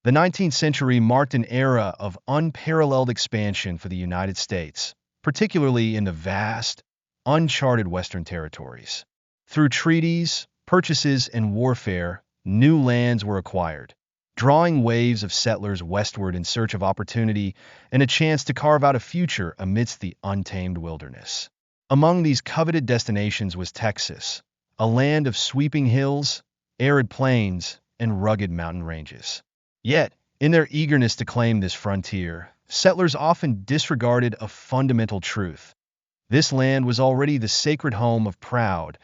The 19th century marked an era of unparalleled expansion for the United States, particularly in the vast, uncharted Western territories. Through treaties, purchases, and warfare, new lands were acquired, drawing waves of settlers westward in search of opportunity and a chance to carve out a future amidst the untamed wilderness. Among these coveted destinations was Texas, a land of sweeping hills, arid plains, and rugged mountain ranges. Yet, in their eagerness to claim this frontier, settlers often disregarded a fundamental truth. This land was already the sacred home of proud,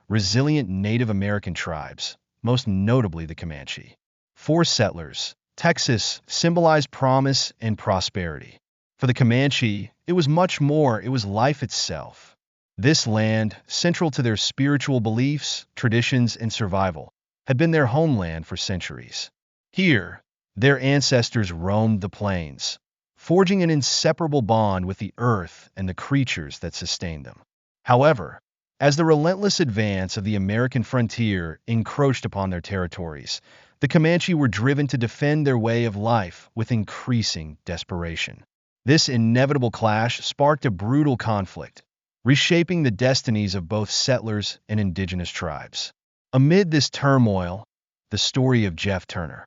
resilient Native American tribes, most notably the Comanche. For settlers, Texas symbolized promise and prosperity. For the Comanche, it was much more, it was life itself. This land, central to their spiritual beliefs, traditions, and survival, had been their homeland for centuries. Here, their ancestors roamed the plains, forging an inseparable bond with the earth and the creatures that sustained them. However, as the relentless advance of the American frontier encroached upon their territories, the Comanche were driven to defend their way of life with increasing desperation. This inevitable clash sparked a brutal conflict, reshaping the destinies of both settlers and indigenous tribes. Amid this turmoil, the story of Jeff Turner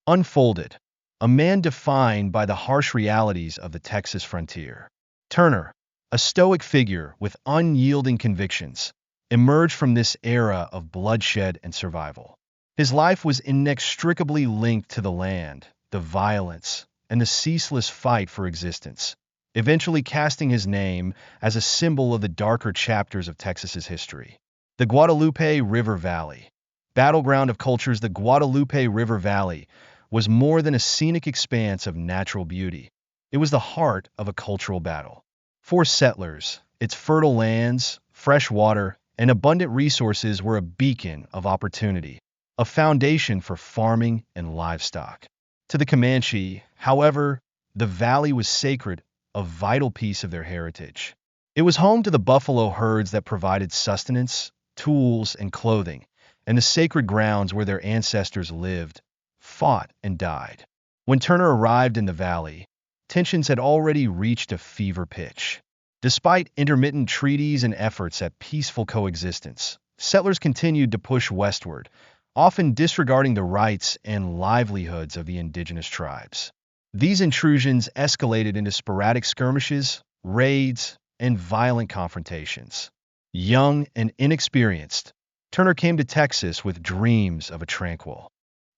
unfolded, a man defined by the harsh realities of the Texas frontier. Turner, a stoic figure with unyielding convictions, emerged from this era of bloodshed and survival. His life was inextricably linked to the land, the violence, and the ceaseless fight for existence, eventually casting his name as a symbol of the darker chapters of Texas's history. The Guadalupe River Valley. Battleground of cultures, the Guadalupe River Valley was more than a scenic expanse of natural beauty. It was the heart of a cultural battle. For settlers, its fertile lands, fresh water, and abundant resources were a beacon of opportunity, a foundation for farming and livestock. To the Comanche, however, the valley was sacred, a vital piece of their heritage. It was home to the buffalo herds that provided sustenance, tools, and clothing, and the sacred grounds where their ancestors lived, fought, and died. When Turner arrived in the valley, tensions had already reached a fever pitch. Despite intermittent treaties and efforts at peaceful coexistence, settlers continued to push westward, often disregarding the rights and livelihoods of the indigenous tribes. These intrusions escalated into sporadic skirmishes, raids, and violent confrontations. Young and inexperienced, Turner came to Texas with dreams of a tranquil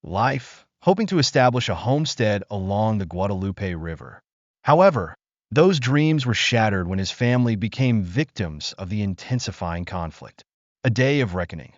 life, hoping to establish a homestead along the Guadalupe River. However, those dreams were shattered when his family became victims of the intensifying conflict. A day of reckoning.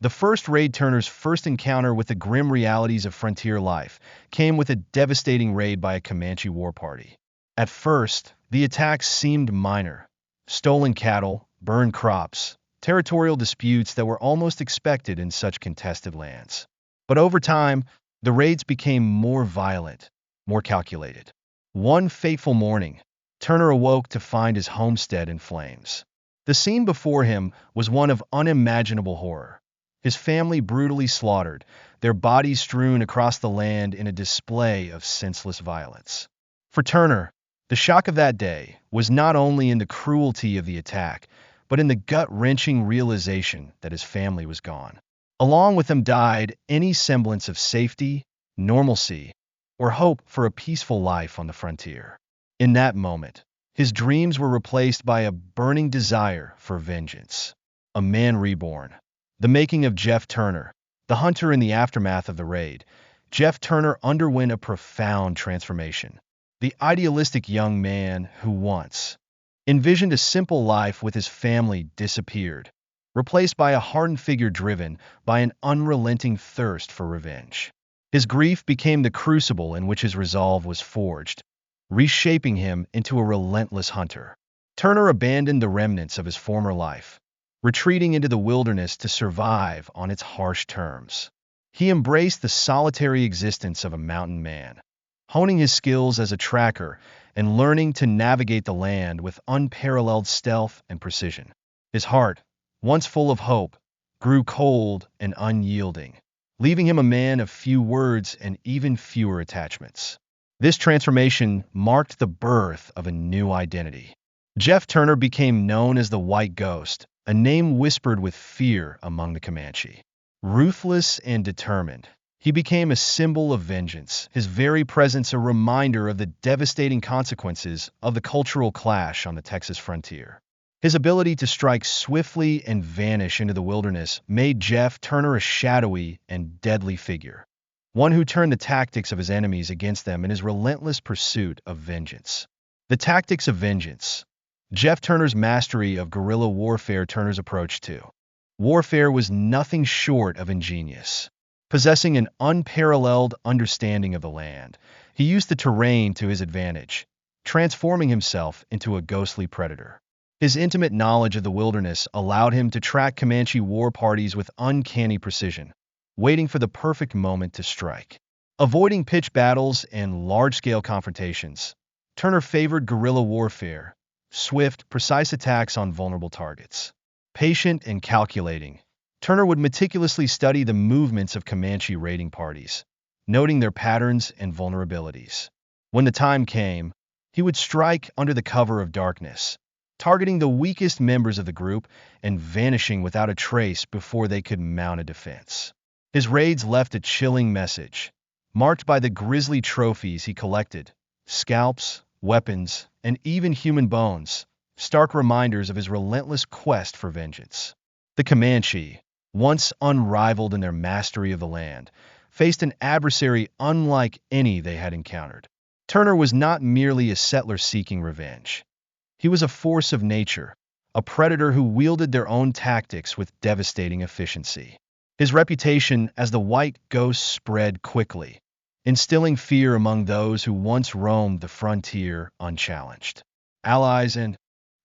The first raid. Turner's first encounter with the grim realities of frontier life came with a devastating raid by a Comanche war party. At first, the attacks seemed minor. Stolen cattle, burned crops, territorial disputes that were almost expected in such contested lands. But over time, the raids became more violent, more calculated. One fateful morning, Turner awoke to find his homestead in flames. The scene before him was one of unimaginable horror. His family brutally slaughtered, their bodies strewn across the land in a display of senseless violence. For Turner, the shock of that day was not only in the cruelty of the attack, but in the gut-wrenching realization that his family was gone. Along with them died any semblance of safety, normalcy, or hope for a peaceful life on the frontier. In that moment, his dreams were replaced by a burning desire for vengeance. A man reborn. The making of Jeff Turner, the hunter in the aftermath of the raid. Jeff Turner underwent a profound transformation. The idealistic young man who once envisioned a simple life with his family disappeared, replaced by a hardened figure driven by an unrelenting thirst for revenge. His grief became the crucible in which his resolve was forged, reshaping him into a relentless hunter. Turner abandoned the remnants of his former life, retreating into the wilderness to survive on its harsh terms. He embraced the solitary existence of a mountain man, honing his skills as a tracker and learning to navigate the land with unparalleled stealth and precision. His heart, once full of hope, grew cold and unyielding, leaving him a man of few words and even fewer attachments. This transformation marked the birth of a new identity. Jeff Turner became known as the White Ghost, a name whispered with fear among the Comanche. Ruthless and determined, he became a symbol of vengeance, his very presence a reminder of the devastating consequences of the cultural clash on the Texas frontier. His ability to strike swiftly and vanish into the wilderness made Jeff Turner a shadowy and deadly figure, one who turned the tactics of his enemies against them in his relentless pursuit of vengeance. The tactics of vengeance. Jeff Turner's mastery of guerrilla warfare. Turner's approach to warfare was nothing short of ingenious. Possessing an unparalleled understanding of the land, he used the terrain to his advantage, transforming himself into a ghostly predator. His intimate knowledge of the wilderness allowed him to track Comanche war parties with uncanny precision, waiting for the perfect moment to strike. Avoiding pitched battles and large-scale confrontations, Turner favored guerrilla warfare, swift, precise attacks on vulnerable targets. Patient and calculating, Turner would meticulously study the movements of Comanche raiding parties, noting their patterns and vulnerabilities. When the time came, he would strike under the cover of darkness, targeting the weakest members of the group and vanishing without a trace before they could mount a defense. His raids left a chilling message, marked by the grisly trophies he collected: scalps, weapons, and even human bones, stark reminders of his relentless quest for vengeance. The Comanche, once unrivaled in their mastery of the land, faced an adversary unlike any they had encountered. Turner was not merely a settler seeking revenge. He was a force of nature, a predator who wielded their own tactics with devastating efficiency. His reputation as the White Ghost spread quickly, instilling fear among those who once roamed the frontier unchallenged. Allies and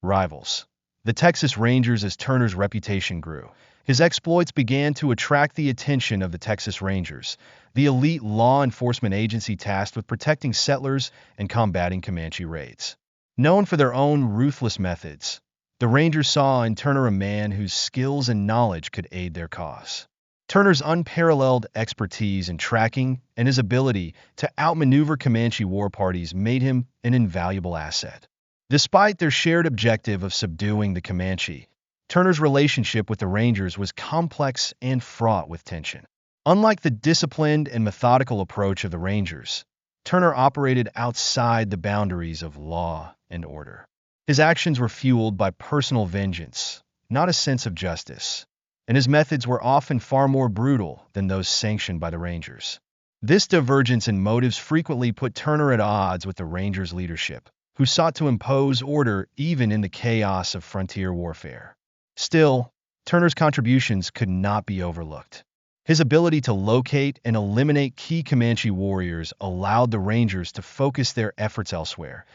rivals. The Texas Rangers. As Turner's reputation grew, his exploits began to attract the attention of the Texas Rangers, the elite law enforcement agency tasked with protecting settlers and combating Comanche raids. Known for their own ruthless methods, the Rangers saw in Turner a man whose skills and knowledge could aid their cause. Turner's unparalleled expertise in tracking and his ability to outmaneuver Comanche war parties made him an invaluable asset. Despite their shared objective of subduing the Comanche, Turner's relationship with the Rangers was complex and fraught with tension. Unlike the disciplined and methodical approach of the Rangers, Turner operated outside the boundaries of law and order. His actions were fueled by personal vengeance, not a sense of justice, and his methods were often far more brutal than those sanctioned by the Rangers. This divergence in motives frequently put Turner at odds with the Rangers' leadership, who sought to impose order even in the chaos of frontier warfare. Still, Turner's contributions could not be overlooked. His ability to locate and eliminate key Comanche warriors allowed the Rangers to focus their efforts elsewhere,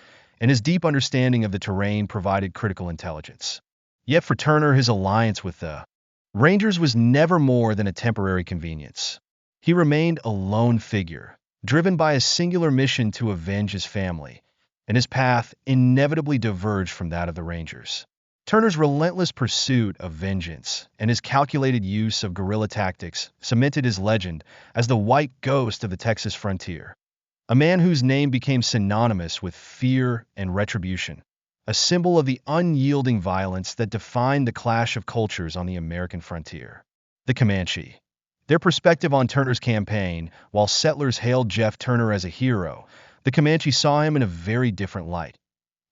and his deep understanding of the terrain provided critical intelligence. Yet for Turner, his alliance with the Rangers was never more than a temporary convenience. He remained a lone figure, driven by a singular mission to avenge his family, and his path inevitably diverged from that of the Rangers. Turner's relentless pursuit of vengeance and his calculated use of guerrilla tactics cemented his legend as the White Ghost of the Texas frontier, a man whose name became synonymous with fear and retribution, a symbol of the unyielding violence that defined the clash of cultures on the American frontier. The Comanche. Their perspective on Turner's campaign, while settlers hailed Jeff Turner as a hero, the Comanche saw him in a very different light.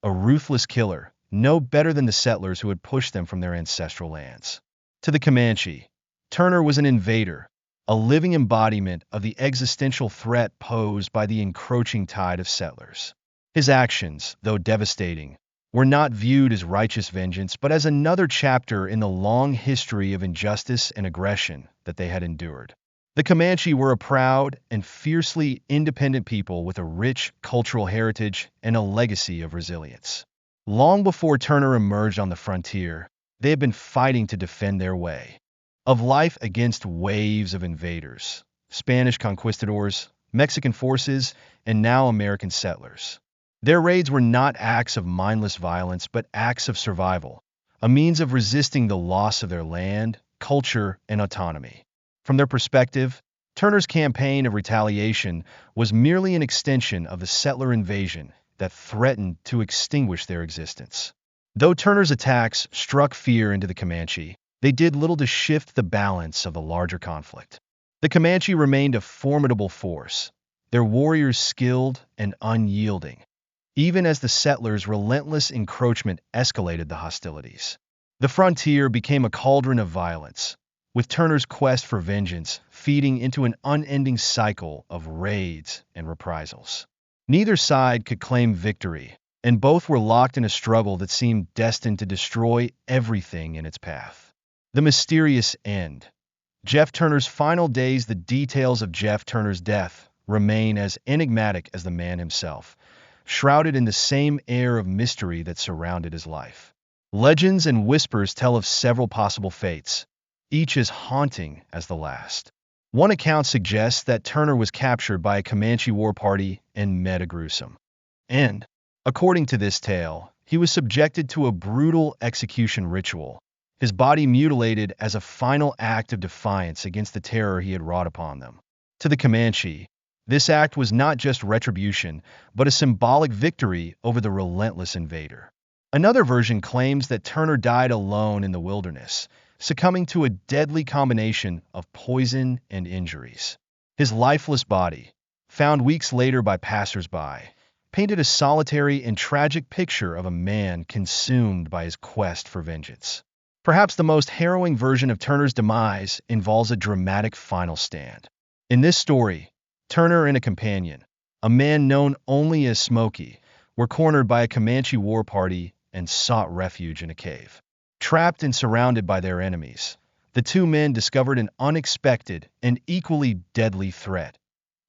A ruthless killer, no better than the settlers who had pushed them from their ancestral lands. To the Comanche, Turner was an invader, a living embodiment of the existential threat posed by the encroaching tide of settlers. His actions, though devastating, were not viewed as righteous vengeance, but as another chapter in the long history of injustice and aggression that they had endured. The Comanche were a proud and fiercely independent people with a rich cultural heritage and a legacy of resilience. Long before Turner emerged on the frontier, they had been fighting to defend their way of life against waves of invaders, Spanish conquistadors, Mexican forces, and now American settlers. Their raids were not acts of mindless violence, but acts of survival, a means of resisting the loss of their land, culture, and autonomy. From their perspective, Turner's campaign of retaliation was merely an extension of the settler invasion that threatened to extinguish their existence. Though Turner's attacks struck fear into the Comanche, they did little to shift the balance of the larger conflict. The Comanche remained a formidable force, their warriors skilled and unyielding, even as the settlers' relentless encroachment escalated the hostilities. The frontier became a cauldron of violence, with Turner's quest for vengeance feeding into an unending cycle of raids and reprisals. Neither side could claim victory, and both were locked in a struggle that seemed destined to destroy everything in its path. The mysterious end. Jeff Turner's final days. The details of Jeff Turner's death remain as enigmatic as the man himself, shrouded in the same air of mystery that surrounded his life. Legends and whispers tell of several possible fates, each as haunting as the last. One account suggests that Turner was captured by a Comanche war party and met a gruesome end. According to this tale, he was subjected to a brutal execution ritual, his body mutilated as a final act of defiance against the terror he had wrought upon them. To the Comanche, this act was not just retribution, but a symbolic victory over the relentless invader. Another version claims that Turner died alone in the wilderness, succumbing to a deadly combination of poison and injuries. His lifeless body, found weeks later by passers-by, painted a solitary and tragic picture of a man consumed by his quest for vengeance. Perhaps the most harrowing version of Turner's demise involves a dramatic final stand. In this story, Turner and a companion, a man known only as Smokey, were cornered by a Comanche war party and sought refuge in a cave. Trapped and surrounded by their enemies, the two men discovered an unexpected and equally deadly threat: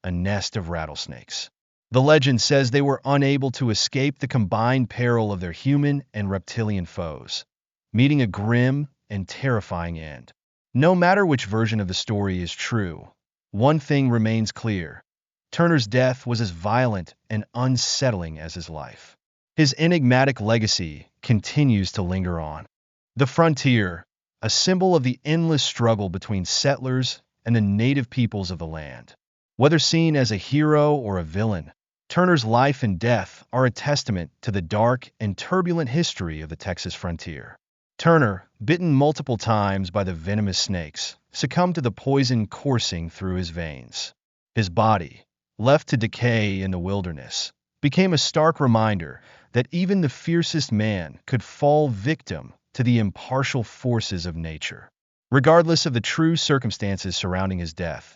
a nest of rattlesnakes. The legend says they were unable to escape the combined peril of their human and reptilian foes, meeting a grim and terrifying end. No matter which version of the story is true, one thing remains clear: Turner's death was as violent and unsettling as his life. His enigmatic legacy continues to linger on. The frontier, a symbol of the endless struggle between settlers and the native peoples of the land. Whether seen as a hero or a villain, Turner's life and death are a testament to the dark and turbulent history of the Texas frontier. Turner, bitten multiple times by the venomous snakes, succumbed to the poison coursing through his veins. His body, left to decay in the wilderness, became a stark reminder that even the fiercest man could fall victim to the impartial forces of nature. Regardless of the true circumstances surrounding his death,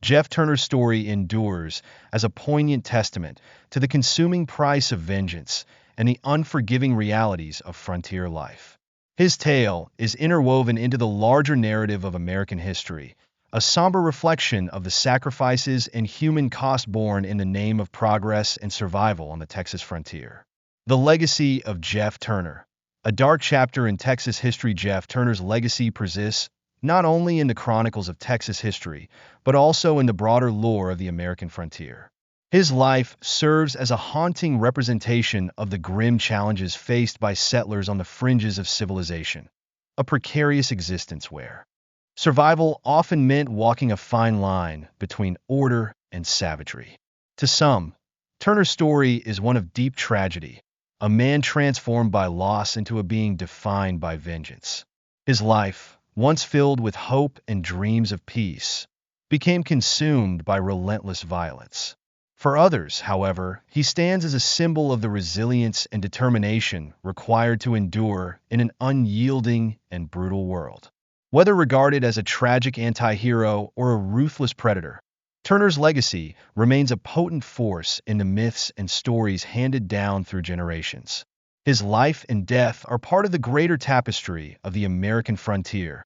Jeff Turner's story endures as a poignant testament to the consuming price of vengeance and the unforgiving realities of frontier life. His tale is interwoven into the larger narrative of American history, a somber reflection of the sacrifices and human cost borne in the name of progress and survival on the Texas frontier. The legacy of Jeff Turner. A dark chapter in Texas history. Jeff Turner's legacy persists not only in the chronicles of Texas history, but also in the broader lore of the American frontier. His life serves as a haunting representation of the grim challenges faced by settlers on the fringes of civilization, a precarious existence where survival often meant walking a fine line between order and savagery. To some, Turner's story is one of deep tragedy, a man transformed by loss into a being defined by vengeance. His life, once filled with hope and dreams of peace, became consumed by relentless violence. For others, however, he stands as a symbol of the resilience and determination required to endure in an unyielding and brutal world. Whether regarded as a tragic anti-hero or a ruthless predator, Turner's legacy remains a potent force in the myths and stories handed down through generations. His life and death are part of the greater tapestry of the American frontier,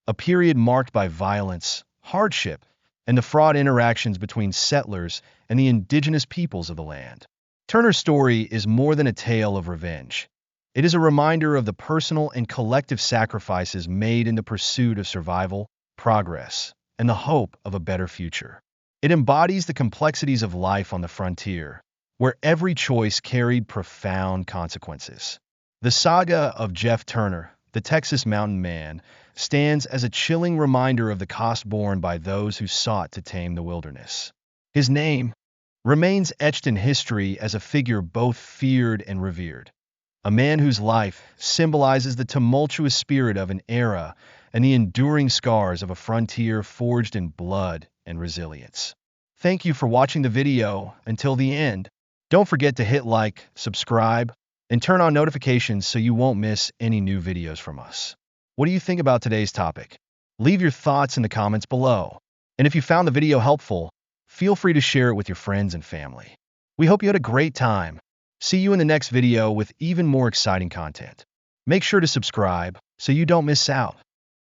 a period marked by violence, hardship, and the fraught interactions between settlers and the indigenous peoples of the land. Turner's story is more than a tale of revenge. It is a reminder of the personal and collective sacrifices made in the pursuit of survival, progress, and the hope of a better future. It embodies the complexities of life on the frontier, where every choice carried profound consequences. The saga of Jeff Turner, the Texas Mountain Man, stands as a chilling reminder of the cost borne by those who sought to tame the wilderness. His name remains etched in history as a figure both feared and revered, a man whose life symbolizes the tumultuous spirit of an era and the enduring scars of a frontier forged in blood and resilience. Thank you for watching the video until the end. Don't forget to hit like, subscribe, and turn on notifications so you won't miss any new videos from us. What do you think about today's topic? Leave your thoughts in the comments below. And if you found the video helpful, feel free to share it with your friends and family. We hope you had a great time. See you in the next video with even more exciting content. Make sure to subscribe so you don't miss out.